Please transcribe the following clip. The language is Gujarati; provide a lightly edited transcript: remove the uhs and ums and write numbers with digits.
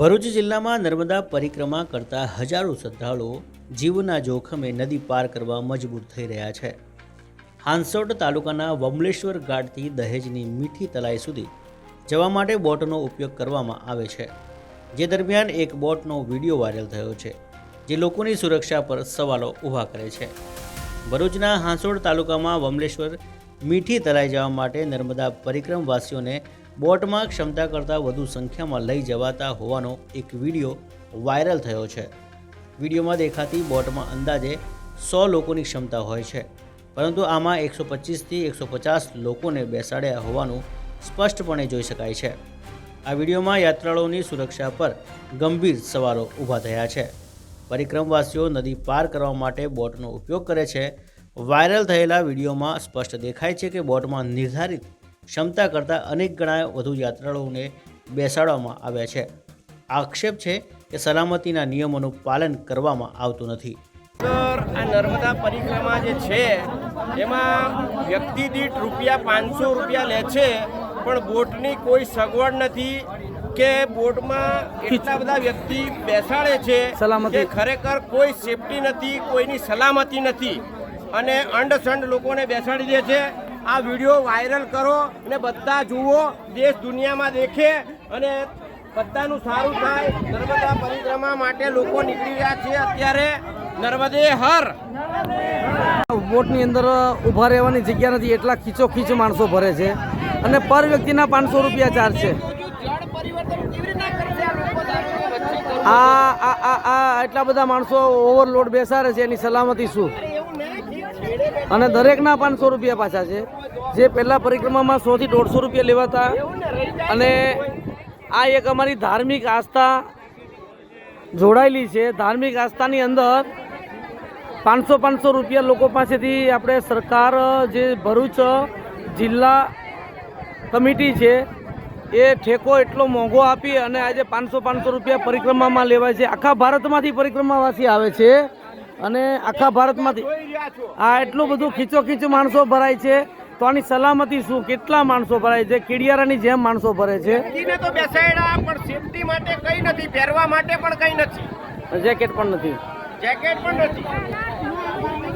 ભરૂચ જિલ્લામાં નર્મદા પરિક્રમા કરતા હજારો શ્રદ્ધાળુઓ જીવના જોખમે નદી પાર કરવા મજબૂર થઈ રહ્યા છે। હાંસોટ તાલુકાના વમલેશ્વર ઘાટથી દહેજની મીઠી તલાઈ સુધી જવા માટે બોટનો ઉપયોગ કરવામાં આવે છે, જે દરમિયાન એક બોટનો વિડીયો વાયરલ થયો છે, જે લોકોની સુરક્ષા પર સવાલો ઊભા કરે છે। ભરૂચના હાંસોટ તાલુકામાં વમલેશ્વર મીઠી તલાઈ જવા માટે નર્મદા પરિક્રમવાસીઓને બોટમાં ક્ષમતા કરતાં વધુ સંખ્યામાં લઈ જવાતા હોવાનો એક વિડીયો વાયરલ થયો છે। વિડીયોમાં દેખાતી બોટમાં અંદાજે 100 લોકોની ક્ષમતા હોય છે, પરંતુ આમાં 125થી 150 લોકોને બેસાડ્યા હોવાનું સ્પષ્ટપણે જોઈ શકાય છે। આ વિડીયોમાં યાત્રાળુઓની સુરક્ષા પર ગંભીર સવાલો ઊભા થયા છે। પરિક્રમવાસીઓ નદી પાર કરવા માટે બોટનો ઉપયોગ કરે છે। વાયરલ થયેલા વિડીયોમાં સ્પષ્ટ દેખાય છે કે બોટમાં નિર્ધારિત ક્ષમતા કરતાં અનેક ગણા વધુ યાત્રાળુઓને બેસાડવામાં આવ્યા છે। આક્ષેપ છે કે સલામતીના નિયમોનું પાલન કરવામાં આવતું નથી। આ નર્મદા પરિક્રમા જે છે એમાં વ્યક્તિ દીઠ ₹500 લે છે, પણ બોટની કોઈ સગવડ નથી કે બોટમાં એટલા બધા વ્યક્તિ બેસાડે છે કે ખરેખર કોઈ સેફટી નથી, કોઈની સલામતી નથી અને અંડસંડ લોકોને બેસાડી દે છે। આ વિડીયો વાયરલ કરો અને બધા જુઓ, દેશ દુનિયામાં દેખે અને બધાનું સારું થાય। નર્મદા પરિક્રમા માટે લોકો નીકળી રહ્યા છે। અત્યારે નર્મદે હર બોટની અંદર ઊભા રહેવાની જગ્યા નથી, એટલા ખીચોખીચ માણસો ભરે છે અને પર વ્યક્તિના ₹500 ચાર્જ છે। આ એટલા બધા માણસો ઓવરલોડ બેસાડે છે, એની સલામતી શું? અને દરેકના ₹500 પાછા છે, જે પહેલાં પરિક્રમામાં 100 થી 150 લેવાતા। અને આ એક અમારી ધાર્મિક આસ્થા જોડાયેલી છે। ધાર્મિક આસ્થાની અંદર ₹500 લોકો પાસેથી આપણે સરકાર જે ભરૂચ જિલ્લા કમિટી છે એ ઠેકો એટલો મોંઘો આપી અને આજે ₹500 પરિક્રમામાં લેવાય છે। આખા ભારતમાંથી પરિક્રમાવાસી આવે છે અને આખા ભારતમાંથી આ એટલું બધું ખીચોખીચ માણસો ભરાય છે, તો આની સલામતી શું? કેટલા માણસો ભરાય છે? કીડિયારાની જેમ માણસો ભરે છે। તો બેસાડ્યા પણ સેફટી માટે કંઈ નથી, પહેરવા માટે પણ કંઈ નથી, જેકેટ પણ નથી, જેકેટ પણ નથી।